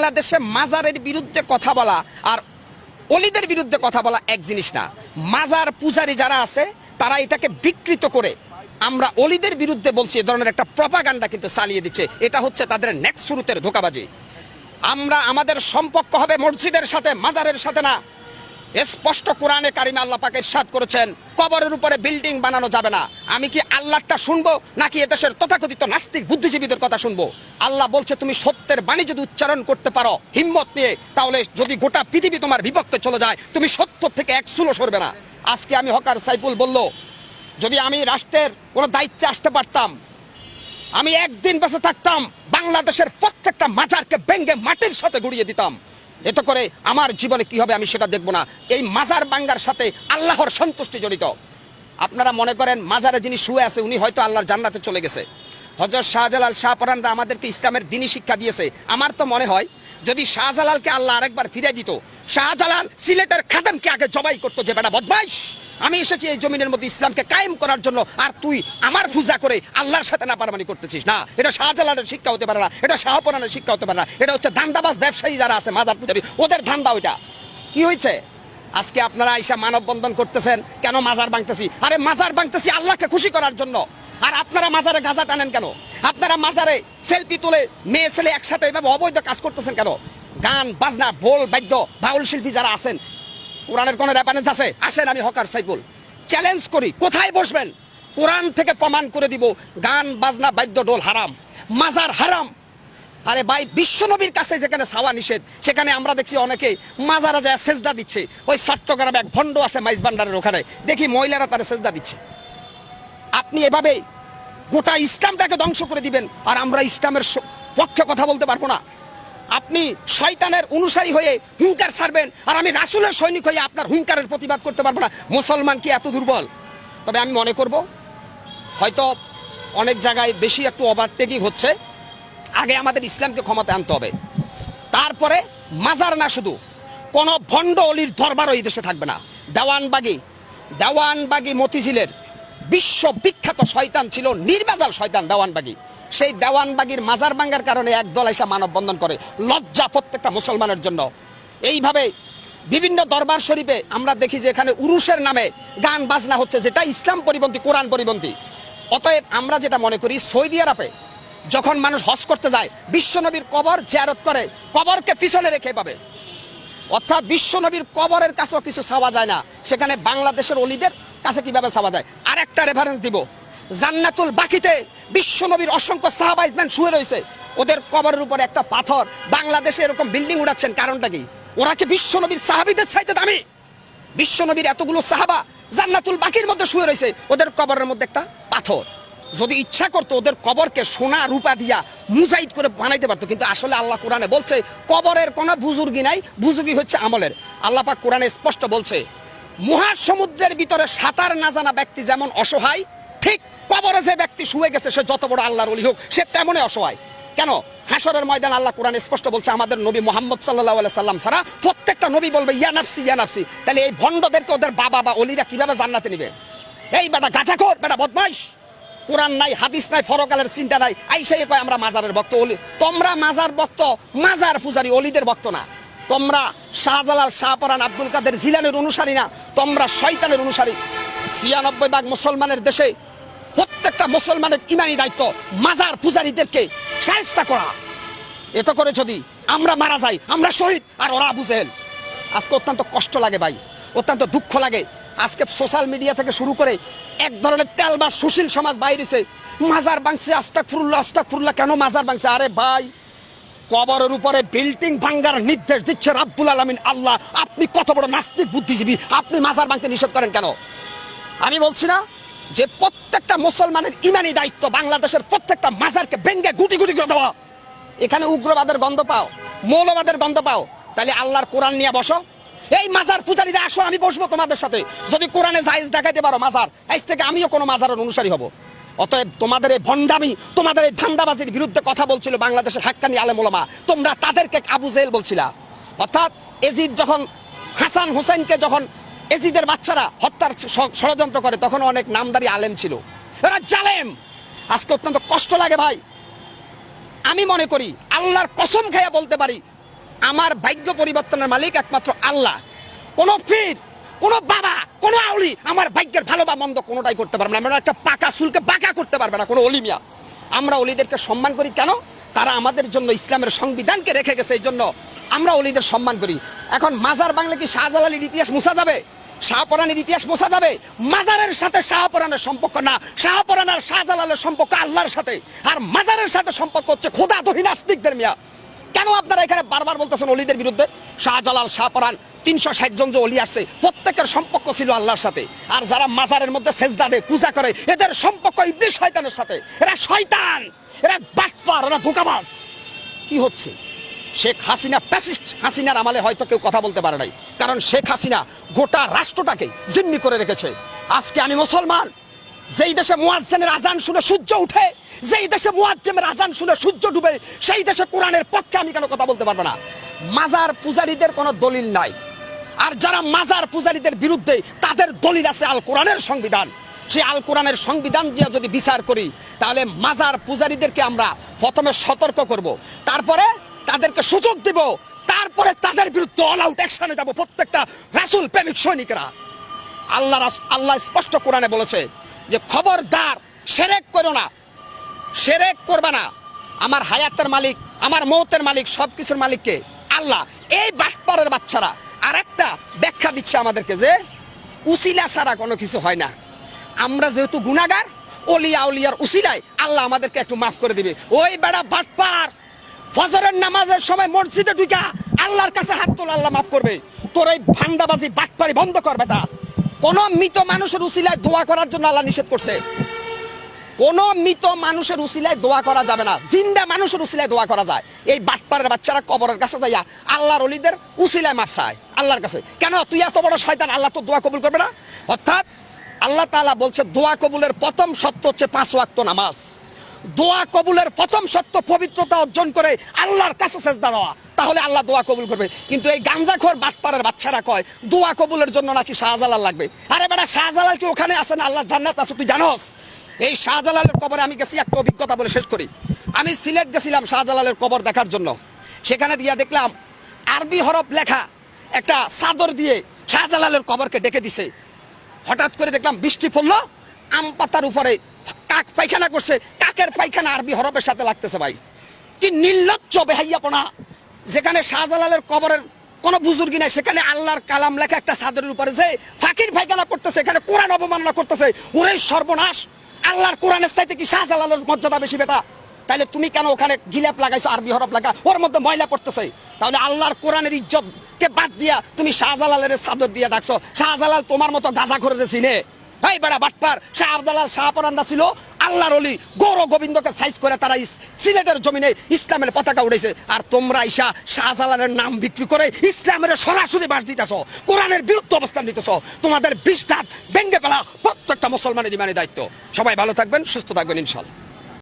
বাংলাদেশে মাজারের বিরুদ্ধে কথা বলা আর অলিদের বিরুদ্ধে কথা বলা এক জিনিস না। মাজার পূজারী যারা আছে তারা এটাকে বিকৃত করে আমরা অলিদের বিরুদ্ধে বলছি, এ ধরনের একটা প্রপাগান্ডা কিন্তু চালিয়ে দিচ্ছে। এটা হচ্ছে তাদের নেক্সট শুরুতের ধোঁকাবাজি। আমাদের সম্পর্ক হবে মসজিদের সাথে, মাজারের সাথে না। স্পষ্ট কোরআনে কারিমে আল্লাহ পাক ইরশাদ করেছেন কবরের উপরে বিল্ডিং বানানো যাবে না। আমি কি আল্লাহটা শুনবো নাকি এদেশের তথাকথিত নাস্তিক বুদ্ধিজীবীদের কথা শুনবো? আল্লাহ বলছে তুমি সত্যের বাণী যদি উচ্চারণ করতে পারো হিম্মত নিয়ে, তাহলে যদি গোটা পৃথিবী তোমার বিপক্ষে চলে যায় তুমি সত্য থেকে এক চুলো সরবে না। আজকে আমি হকার সাইফুল বলল, যদি আমি রাষ্ট্রের কোনো দায়িত্বে আসতে পারতাম, আমি একদিন বেঁচে থাকতাম বাংলাদেশের প্রত্যেকটা মাজারকে ভেঙ্গে মাটির সাথে গুড়িয়ে দিতাম। এতে করে আমার জীবনে কি হবে আমি সেটা দেখবো না। এই মাজার ভাঙ্গার সাথে আল্লাহর সন্তুষ্টি জড়িত। আপনারা মনে করেন মাজারে যিনি শুয়ে আছে উনি হয়তো আল্লাহর জান্নাতে চলে গেছে। হযরত শাহজালাল শাহপরানরা আমাদেরকে ইসলামের দ্বীনি শিক্ষা দিয়েছে। আমার তো মনে হয় যদি শাহজালালকে আল্লাহ আরেকবার ফিরে দিত, শাহজালাল সিলেটের খাদেমকে আগে জবাই করতো যে বেটা বদমাইশ, আমি এসেছি এই জমিনের মধ্যে ইসলামকে কায়েম করার জন্য, আর তুই আমার পূজা করে আল্লাহর সাথে নাফরমানি করতেছিস। না, এটা শাহজালালের শিক্ষা হতে পারে না, এটা শাহপরানের শিক্ষা হতে পারে না। এটা হচ্ছে ধান্দাবাজ ব্যবসায়ী যারা আছে মাজার পূজারী, ওদের ধান্দা ওইটা। কি হয়েছে আজকে আপনারা আইসা মানববন্ধন করতেছেন কেন? মাজার ভাঙতেছি। আরে মাজার ভাঙতেছি আল্লাহকে খুশি করার জন্য। আর আপনারা মাজারে গাঁজা টানেন কেন? আপনারা মাজারে সেলফি তুলে মেয়ে ছেলে একসাথে এভাবে অবৈধ কাজ করতেছেন কেন? গান বাজনা বোল বাদ্য বাউল শিল্পী যারা আছেন, কোরআনের কোন রেফারেন্স আছে? আসেন আমি হকার সাইফুল চ্যালেঞ্জ করি, কোথায় বসবেন? কোরআন থেকে প্রমাণ করে দিব গান বাজনা বাদ্য ডোল হারাম, মাজার হারাম। আরে ভাই, বিশ্বনবীর কাছে যেখানে ছাওয়া নিষেধ সেখানে আমরা দেখছি অনেকে মাজারা যায় সেজদা দিচ্ছে। ওই চট্টগ্রামে এক ভণ্ড আছে মাইজ ভান্ডারের ওখানে, দেখি মহিলারা তারা সেজদা দিচ্ছে। আপনি এভাবে গোটা ইসলামটাকে ধ্বংস করে দিবেন আর আমরা ইসলামের পক্ষে কথা বলতে পারবো না। আপনি শয়তানের অনুসারী হয়ে হুঙ্কার ছাড়বেন আর আমি রাসূলের সৈনিক হয়ে আপনার হুঙ্কারের প্রতিবাদ করতে পারবো না। মুসলমান কি এত দুর্বল? তবে আমি মনে করব হয়তো অনেক জায়গায় বেশি একটু ওভারটেকিং হচ্ছে। আগে আমাদের ইসলামকে ক্ষমতায় আনতে হবে, তারপরে মাজার না শুধু কোন ভণ্ড অলির দরবারও এই দেশে থাকবে না। দেওয়ানবাগী মতিঝিলের বিশ্ববিখ্যাত শয়তান ছিল, নির্বাজাল শয়তান দেওয়ানবাগী। সেই দেওয়ানবাগীর মাজার ভাঙ্গার কারণে একদল এসে মানববন্ধন করে, লজ্জা প্রত্যেকটা মুসলমানের জন্য। এইভাবে বিভিন্ন দরবার শরীফে আমরা দেখি যে এখানে উরুসের নামে গান বাজনা হচ্ছে, যেটা ইসলাম পরিপন্থী, কোরআন পরিপন্থী। অতএব আমরা যেটা মনে করি, সৌদি আরবে যখন মানুষ হজ করতে যায় বিশ্বনবীর কবর জিয়ারত করে, কবরকে পিছনে রেখে পাবে, অর্থাৎ বিশ্বনবীর কবরের কাছেও কিছু চাওয়া যায় না, সেখানে বাংলাদেশের অলিদের কাছে কিভাবে চাওয়া যায়। আর একটা রেফারেন্স দিব, জান্নাতুল বাকিতে বিশ্বনবীর অসংখ্য সাহাবাইজমান শুয়ে রয়েছে, ওদের কবরের উপরে একটা পাথর। বাংলাদেশে এরকম বিল্ডিং উড়াচ্ছেন, কারণটা কি? ওরা কি বিশ্বনবীর সাহাবীদের চাইতে দামি? বিশ্বনবীর এতগুলো সাহাবা জান্নাতুল বাকির মধ্যে শুয়ে রয়েছে, ওদের কবরের মধ্যে একটা পাথর। যদি ইচ্ছা করতো ওদের কবরকে সোনা রূপা দিয়া মুজাইদ করে বানাইতে পারতো, কিন্তু আসলে আল্লাহ কোরআনে বলছে কবরের কোনো বুজুর্গি নাই, বুজুর্গি হচ্ছে আমলের। আল্লাহ পাক কোরআনে স্পষ্ট বলছে মহাসমুদ্রের ভিতরে সাঁতার না জানা ব্যক্তি যেমন অসহায়, ঠিক কবরে যে ব্যক্তি শুয়ে গেছে সে যত বড় আল্লাহর ওলি হোক সে তেমনই অসহায়। কেন? হাসরের ময়দান আল্লাহ কোরআনে স্পষ্ট বলছে আমাদের নবী মুহাম্মদ সাল্লাল্লাহু আলাইহি সাল্লাম ছাড়া প্রত্যেকটা নবী বলবে ইয়া নাফসি ইয়া নাফসি। তাহলে এই ভণ্ডদেরকে ওদের বাবা বা অলিরা কিভাবে জান্নাতে নিবে? এই বেটা গাঁজাখোর, বেটা বদমাইশ, কোরআন নাই, হাদিস নাই, ফরকালের চিন্তা নাই, আইসাই কয় আমরা মাজারের ভক্ত। তোমরা মাজার ভক্ত, মাজার পূজারী, অলিদের ভক্ত না। তোমরা শাহজালাল শাহপরান আব্দুল কাদের জিলানের অনুসারী না, তোমরা শয়তানের অনুসারী। ৯৬% মুসলমানের দেশে প্রত্যেকটা মুসলমানের ইমানি দায়িত্ব মাজার পূজারীদেরকে শায়েস্তা করা। এত করে যদি আমরা মারা যাই আমরা শহীদ আর ওরা আবু জেহেল। আজকে অত্যন্ত কষ্ট লাগে ভাই, অত্যন্ত দুঃখ লাগে। আজকে সোশ্যাল মিডিয়া থেকে শুরু করে এক ধরনের তেলবাজ সুশীল সমাজ বাইরেছে, মাজার ভাঙছে, আস্তাগফিরুল্লাহ আস্তাগফিরুল্লাহ। কেন মাজার ভাঙছে? আরে ভাই, কবরের উপরে বিল্ডিং ভাঙ্গার নির্দেশ দিচ্ছে রাব্বুল আলামিন আল্লাহ। আপনি কত বড় নাস্তিক বুদ্ধিজীবী, আপনি মাজার ভাঙতে নিষেধ করেন কেন? আমি বলছি না যে প্রত্যেকটা মুসলমানের ইমানি দায়িত্ব বাংলাদেশের প্রত্যেকটা মাজারকে ভেঙ্গে গুটি গুটি করে দেওয়া। এখানে উগ্রবাদের গন্ধ পাও, মৌলবাদের গন্ধ পাও, তাহলে আল্লাহর কোরআন নিয়ে বসো। এই মাজার পূজারীরা আসো, আমি বসবো তোমাদের সাথে। যদি কোরআনে জায়েজ দেখাইতে পারো মাজার, আজ থেকে আমিও কোনো মাজারের অনুসারী হব। অতএব তোমাদের এই ভণ্ডামি, তোমাদের এই ধান্দাবাজির বিরুদ্ধে কথা বলছিল বাংলাদেশের হাক্কানি আলেম ওলামা। তোমরা তাদেরকে আবু জেহেল বলছিলা। অর্থাৎ এজিদ যখন হাসান হুসাইনকে যখন এজিদের বাচ্চারা হত্যার ষড়যন্ত্র করে তখন অনেক নামদারি আলেম ছিল, এরা জালেম। আজকে অত্যন্ত কষ্ট লাগে ভাই। আমি মনে করি আল্লাহর কসম খাইয়া বলতে পারি আমার ভাগ্য পরিবর্তনের মালিক একমাত্র আল্লাহ। কোন পীর, কোন বাবা, কোন আউলি আমার ভাগ্যের ভালো বা মন্দ কোনোটাই করতে পারবে না। আমরা একটা পাকা চুলকে বাঁকা করতে পারবে না কোনো অলিমিয়া। আমরা অলিদেরকে সম্মান করি কেন? তারা আমাদের জন্য ইসলামের সংবিধানকে রেখে গেছে, এই জন্য আমরা অলিদের সম্মান করি। এখন মাজার বাংলা কি শাহজালালের ইতিহাস মুছা যাবে? শাহপরানের ইতিহাস মোছা যাবে? মাজারের সাথে শাহপরানের সম্পর্ক না, শাহপরান আর শাহজালালের সম্পর্ক আল্লাহর সাথে, আর মাজারের সাথে সম্পর্ক হচ্ছে খোদা দহি নাস্তিকদের। মিয়া কেন আপনারা এখানে বারবার বলতেছেন অলিদের বিরুদ্ধে? শাহজালাল, শাহপরান 360 জন যে অলি আসছে প্রত্যেকের সম্পর্ক ছিল আল্লাহর সাথে। আর যারা মাজারের মধ্যে সেজদা দেয়, পূজা করে, এদের সম্পর্ক ইবলিস শয়তানের সাথে। এরা শয়তান, এরা বাটপার, এরা ধোঁকাবাজ। কি হচ্ছে? শেখ হাসিনা প্যাসিস্ট হাসিনার আমলে হয়তো কেউ কথা বলতে পারে নাই, কারণ শেখ হাসিনা গোটা রাষ্ট্রটাকে জিম্মি করে রেখেছে। আজকে আমি মুসলমান, যেই দেশে মুয়াজ্জিনের আজান শুনে সূর্য উঠে, যেই দেশে মুয়াজ্জিনের আজান শুনে সূর্য ডুবে, সেই দেশে কোরআনের পক্ষে আমি কেন কথা বলতে পারবো না? মাজার পূজারীদের কোনো দলিল নাই, আর যারা মাজার পূজারীদের বিরুদ্ধে তাদের দলিল আছে আল কোরআনের সংবিধান। সেই আল কোরআনের সংবিধান দিয়ে যদি বিচার করি, তাহলে মাজার পূজারীদেরকে আমরা প্রথমে সতর্ক করব, তারপরে তাদেরকে সুযোগ দিব, তারপরে তাদের বিরুদ্ধে অল আউট অ্যাকশনে যাব প্রত্যেকটা রাসূল প্রেমিক সৈনিকরা। আল্লাহ স্পষ্ট কোরআনে বলেছে যে খবরদার শিরক করো না, শিরক করবে না। আমার হায়াতের মালিক, আমার মওতের মালিক, সবকিছুর মালিককে আল্লাহ। এই বাটপারের বাচ্চারা আর একটা ব্যাখ্যা দিচ্ছে আমাদেরকে যে উসিলা ছাড়া কোনো কিছু হয় না। আমরা যেহেতু গুনাহগার, ওলিয়া আউলিয়ার উসিলায় আল্লাহ আমাদেরকে একটু মাফ করে দিবে। ওই বেড়া বাটপার, ফজরের নামাজের সময় মসজিদে ঢুকা আল্লাহর কাছে হাত তোলা, আল্লাহ মাফ করবে। তোর এই ভান্ডাবাজি বাটপারি বন্ধ কর বেটা। কোন মৃত মানুষের উসিলায় দোয়া করার জন্য আল্লাহ নিষেধ করছে। কোন মৃত মানুষের উসিলায় দোয়া করা যাবে না, জিন্দা মানুষের উসিলায় দোয়া করা যায়। এই বাটপারের বাচ্চারা কবরের কাছে যাইয়া আল্লাহর ওলিদের উসিলায় মাফ চায় আল্লাহর কাছে। কেন? তুই এত বড় শয়তান, আল্লাহ তো দোয়া কবুল করবে না। অর্থাৎ আল্লাহ তাআলা বলছে দোয়া কবুলের প্রথম শর্ত হচ্ছে 5 ওয়াক্ত নামাজ। দোয়া কবুলের প্রথম শর্ত পবিত্রতা অর্জন করে আল্লাহর কাছে সেজদা দেওয়া, তাহলে আল্লাহ দোয়া কবুল করবে। কিন্তু এই গাঞ্জাখোর বাটপারের বাচ্চারা কয় দোয়া কবুলের জন্য নাকি শাহজালাল লাগবে। আরে বেটা, শাহজালাল কি ওখানে আছে না আল্লাহর জান্নাত আছে? তুই জানোস? এই শাহজালালের কবরে আমি গেছি, একটা অভিজ্ঞতা বলে শেষ করি। আমি সিলেট গেছিলাম শাহজালালের কবর দেখার জন্য। সেখানে দিয়া দেখলাম আরবি হরফ লেখা একটা চাদর দিয়ে শাহজালালের কবরকে ডেকে দিছে। হঠাৎ করে দেখলাম বৃষ্টি পড়লো, আম পাতার উপরে কাক পায়খানা করছে, কাকের পায়খানা আরবি হরফের সাথে লাগতেছে। ভাই কি নির্লজ্জ বেহাইয়াপনা! যেখানে শাহজালালের কবরের কোনো বুজুর্গি নাই, সেখানে আল্লাহর কালাম লেখা একটা চাদরের উপরে যে ফাকির পায়খানা করতেছে, এখানে কোরআন অবমাননা করতেছে। ওরে সর্বনাশ! আল্লাহর কোরআনের চাইতে কি শাহজালালের মর্যাদা বেশি বেটা? তাহলে তুমি কেন ওখানে গিলাপ লাগাইছো, আরবি হরফ লাগা, ওর মধ্যে ময়লা পড়তেছে? তাহলে আল্লাহর কোরআনের ইজ্জত কে বাদ দিয়া তুমি শাহজালালের চাদর দিয়ে ডাকছো। শাহজালাল তোমার মতো গাজা করে চিনে? এই বেড়া বাটপার! শাহজালাল, শাহপরানরা ছিল আল্লাহর ওলি, গৌর গোবিন্দকে সাইজ করে তারা সিলেটের জমিনে ইসলামের পতাকা উড়েছে। আর তোমরা ঈশা শাহজালালের নাম বিক্রি করে ইসলামের সরাসরি বাস দিতেছ, কোরআনের বিরুদ্ধে অবস্থান নিতেছ। তোমাদের বিস্তার ভেঙ্গে ফেলা প্রত্যেকটা মুসলমানের ইমানি দায়িত্ব। সবাই ভালো থাকবেন, সুস্থ থাকবেন ইনশাআল্লাহ।